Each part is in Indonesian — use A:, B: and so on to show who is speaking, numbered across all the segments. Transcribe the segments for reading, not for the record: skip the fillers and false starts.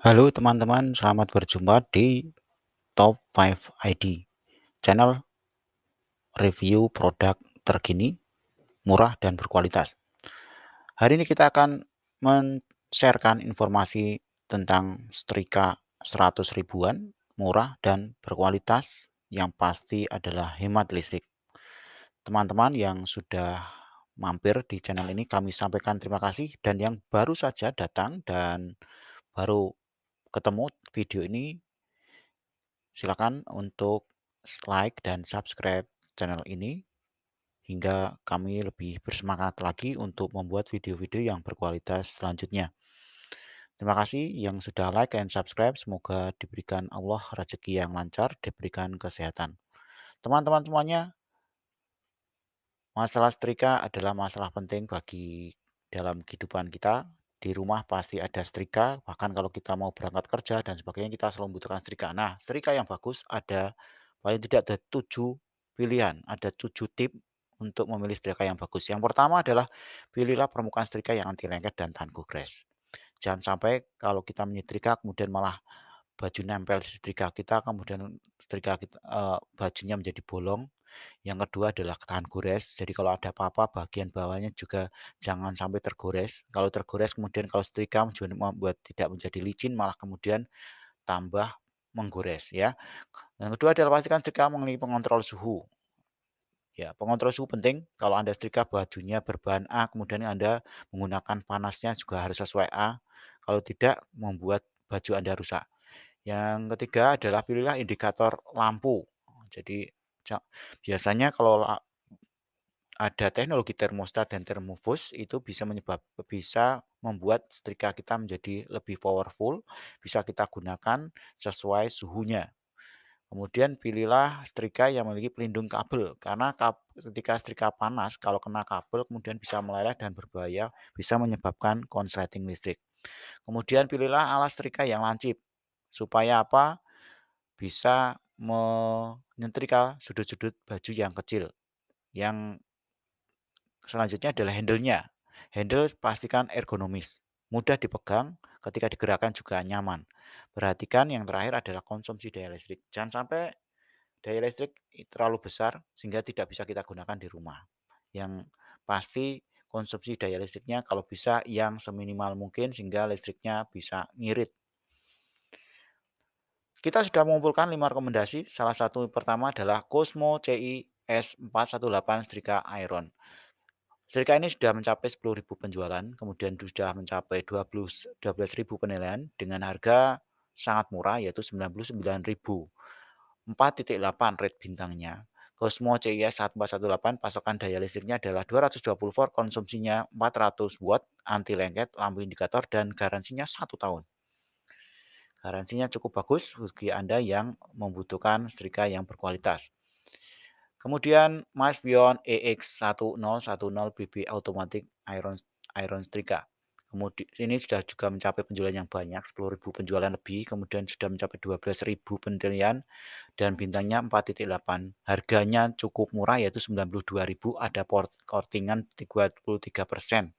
A: Halo teman-teman, selamat berjumpa di Top 5 ID, channel review produk terkini, murah dan berkualitas. Hari ini kita akan men-sharekan informasi tentang setrika 100 ribuan, murah dan berkualitas, yang pasti adalah hemat listrik. Teman-teman yang sudah mampir di channel ini kami sampaikan terima kasih, dan yang baru saja datang dan baru ketemu video ini, silakan untuk like dan subscribe channel ini hingga kami lebih bersemangat lagi untuk membuat video-video yang berkualitas selanjutnya. Terima kasih yang sudah like dan subscribe. Semoga diberikan Allah rezeki yang lancar, diberikan kesehatan. Teman-teman semuanya, masalah setrika adalah masalah penting bagi dalam kehidupan kita. Di rumah pasti ada setrika, bahkan kalau kita mau berangkat kerja dan sebagainya kita selalu membutuhkan setrika. Nah, setrika yang bagus ada paling tidak ada 7 pilihan, ada 7 tip untuk memilih setrika yang bagus. Yang pertama adalah pilihlah permukaan setrika yang anti lengket dan tahan gores. Jangan sampai kalau kita menyetrika kemudian malah baju nempel di setrika kita, kemudian setrika kita, bajunya menjadi bolong. Yang kedua adalah tahan gores, jadi kalau ada apa-apa bagian bawahnya juga jangan sampai tergores. Kalau tergores kemudian kalau setrika membuat tidak menjadi licin, malah kemudian tambah menggores ya. Yang kedua adalah pastikan setrika memiliki pengontrol suhu. Ya, pengontrol suhu penting. Kalau Anda setrika bajunya berbahan A, kemudian Anda menggunakan panasnya juga harus sesuai A. Kalau tidak, membuat baju Anda rusak. Yang ketiga adalah pilihlah indikator lampu. Jadi biasanya kalau ada teknologi termostat dan termofus itu bisa membuat setrika kita menjadi lebih powerful, bisa kita gunakan sesuai suhunya. Kemudian pilihlah setrika yang memiliki pelindung kabel, karena ketika setrika panas kalau kena kabel kemudian bisa meleleh dan berbahaya, bisa menyebabkan konsleting listrik. Kemudian pilihlah alas setrika yang lancip, supaya apa? Bisa menyetrika sudut-sudut baju yang kecil. Yang selanjutnya adalah handle-nya. Handle pastikan ergonomis, mudah dipegang, ketika digerakkan juga nyaman. Perhatikan yang terakhir adalah konsumsi daya listrik. Jangan sampai daya listrik terlalu besar sehingga tidak bisa kita gunakan di rumah. Yang pasti konsumsi daya listriknya kalau bisa yang seminimal mungkin sehingga listriknya bisa ngirit. Kita sudah mengumpulkan 5 rekomendasi. Salah satu pertama adalah Cosmo CI S418 Setrika Iron. Setrika ini sudah mencapai 10.000 penjualan, kemudian sudah mencapai 12.000 penilaian dengan harga sangat murah yaitu 99.000. 4,8 rate bintangnya. Cosmo CIS 1418 pasokan daya listriknya adalah 220 volt, konsumsinya 400 watt, anti lengket, lampu indikator, dan garansinya 1 tahun. Garansinya cukup bagus bagi Anda yang membutuhkan setrika yang berkualitas. Kemudian Maspion EX1010 BB Automatic Iron Setrika. Kemudian ini sudah juga mencapai penjualan yang banyak, 10.000 penjualan lebih, kemudian sudah mencapai 12.000 penilaian dan bintangnya 4,8. Harganya cukup murah yaitu 92.000, ada kortingan 33%.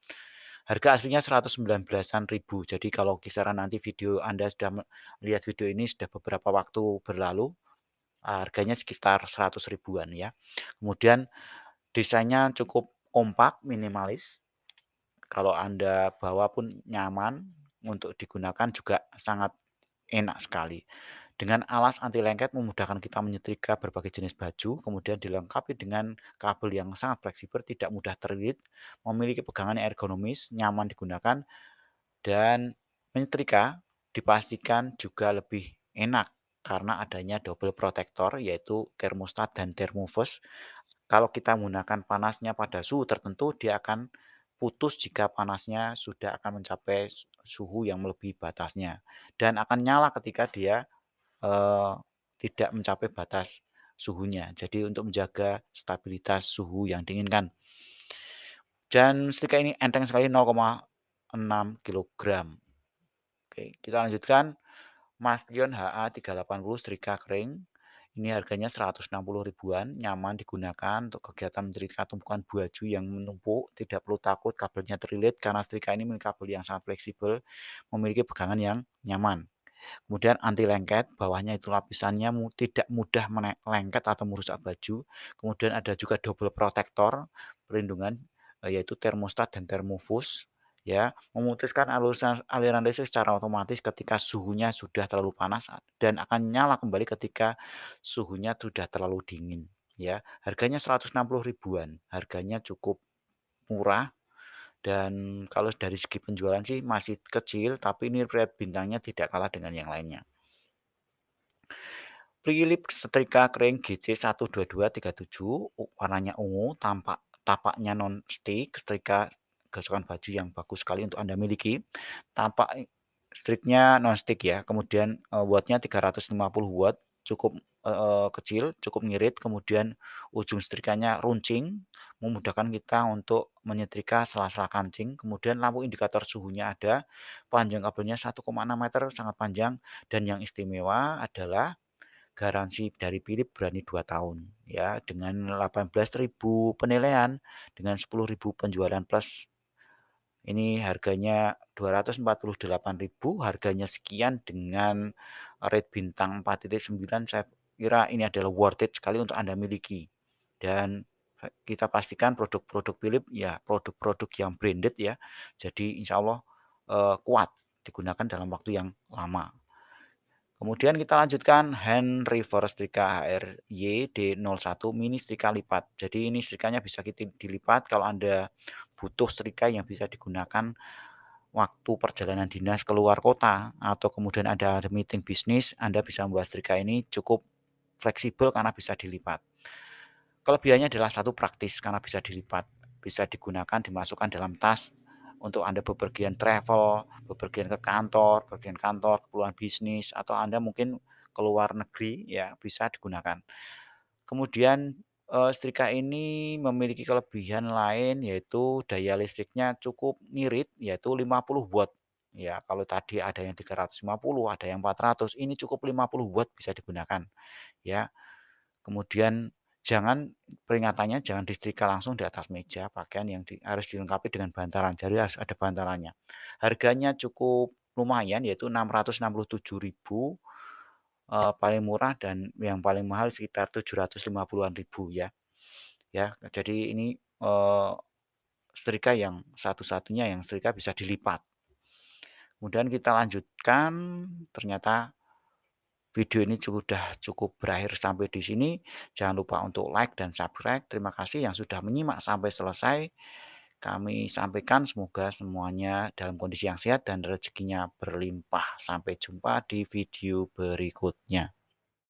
A: Harga aslinya 119-an ribu. Jadi kalau kisaran nanti video Anda sudah melihat video ini sudah beberapa waktu berlalu, harganya sekitar 100 ribuan ya. Kemudian desainnya cukup kompak, minimalis. Kalau Anda bawa pun nyaman, untuk digunakan juga sangat enak sekali. Dengan alas anti lengket memudahkan kita menyetrika berbagai jenis baju, kemudian dilengkapi dengan kabel yang sangat fleksibel, tidak mudah terlilit, memiliki pegangan yang ergonomis, nyaman digunakan, dan menyetrika dipastikan juga lebih enak karena adanya double protector yaitu termostat dan termofus. Kalau kita menggunakan panasnya pada suhu tertentu, dia akan putus jika panasnya sudah akan mencapai suhu yang melebihi batasnya, dan akan nyala ketika dia Eee, tidak mencapai batas suhunya. Jadi untuk menjaga stabilitas suhu yang diinginkan. Dan setrika ini enteng sekali, 0,6 kilogram. Oke, kita lanjutkan. Maspion HA380 setrika kering. Ini harganya 160 ribuan, nyaman digunakan untuk kegiatan menyetrika tumpukan baju yang menumpuk, tidak perlu takut kabelnya terlilit karena setrika ini memiliki kabel yang sangat fleksibel, memiliki pegangan yang nyaman. Kemudian anti lengket, bawahnya itu lapisannya tidak mudah lengket atau merusak baju. Kemudian ada juga double protector perlindungan, yaitu termostat dan termofus, ya, memutuskan aliran listrik secara otomatis ketika suhunya sudah terlalu panas dan akan nyala kembali ketika suhunya sudah terlalu dingin, ya. Harganya 160 ribuan, harganya cukup murah dan kalau dari segi penjualan sih masih kecil, tapi ini rate bintangnya tidak kalah dengan yang lainnya. Philips setrika kering GC12237 warnanya ungu, tapaknya non-stick, setrika gosok baju yang bagus sekali untuk Anda miliki. Tapak striknya non-stick ya, kemudian, wattnya 350 watt, cukup, kecil, cukup ngirit, kemudian ujung setrikanya runcing, memudahkan kita untuk menyetrika sela-sela kancing, kemudian lampu indikator suhunya ada, panjang kabelnya 1,6 meter, sangat panjang, dan yang istimewa adalah garansi dari Philips berani 2 tahun ya, dengan 18.000 penilaian, dengan 10.000 penjualan plus, ini harganya 248.000, harganya sekian dengan rate bintang 4,9, saya kira ini adalah worth it sekali untuk Anda miliki. Dan kita pastikan produk-produk Philips ya produk-produk yang branded ya, jadi insya Allah, kuat digunakan dalam waktu yang lama. Kemudian kita lanjutkan hand reverse setrika HRY D01 mini setrika lipat. Jadi ini setrikanya bisa kita dilipat kalau Anda butuh setrika yang bisa digunakan waktu perjalanan dinas keluar kota atau kemudian ada meeting bisnis, Anda bisa membuat setrika ini cukup fleksibel karena bisa dilipat. Kelebihannya adalah satu praktis karena bisa dilipat, bisa digunakan dimasukkan dalam tas untuk Anda bepergian travel, bepergian ke kantor, keperluan bisnis, atau Anda mungkin keluar negeri ya bisa digunakan. Kemudian, setrika ini memiliki kelebihan lain yaitu daya listriknya cukup ngirit yaitu 50 watt. Ya kalau tadi ada yang 350, ada yang 400, ini cukup 50 watt bisa digunakan ya. Kemudian peringatannya jangan disetrika langsung di atas meja, pakaian yang harus dilengkapi dengan bantalan, jadi harus ada bantalannya. Harganya cukup lumayan yaitu 667.000, paling murah dan yang paling mahal sekitar 750-an ribu ya. Ya, jadi ini, setrika yang satu-satunya yang setrika bisa dilipat. Kemudian kita lanjutkan, ternyata video ini sudah cukup berakhir sampai di sini. Jangan lupa untuk like dan subscribe. Terima kasih yang sudah menyimak sampai selesai. Kami sampaikan semoga semuanya dalam kondisi yang sehat dan rezekinya berlimpah. Sampai jumpa di video berikutnya.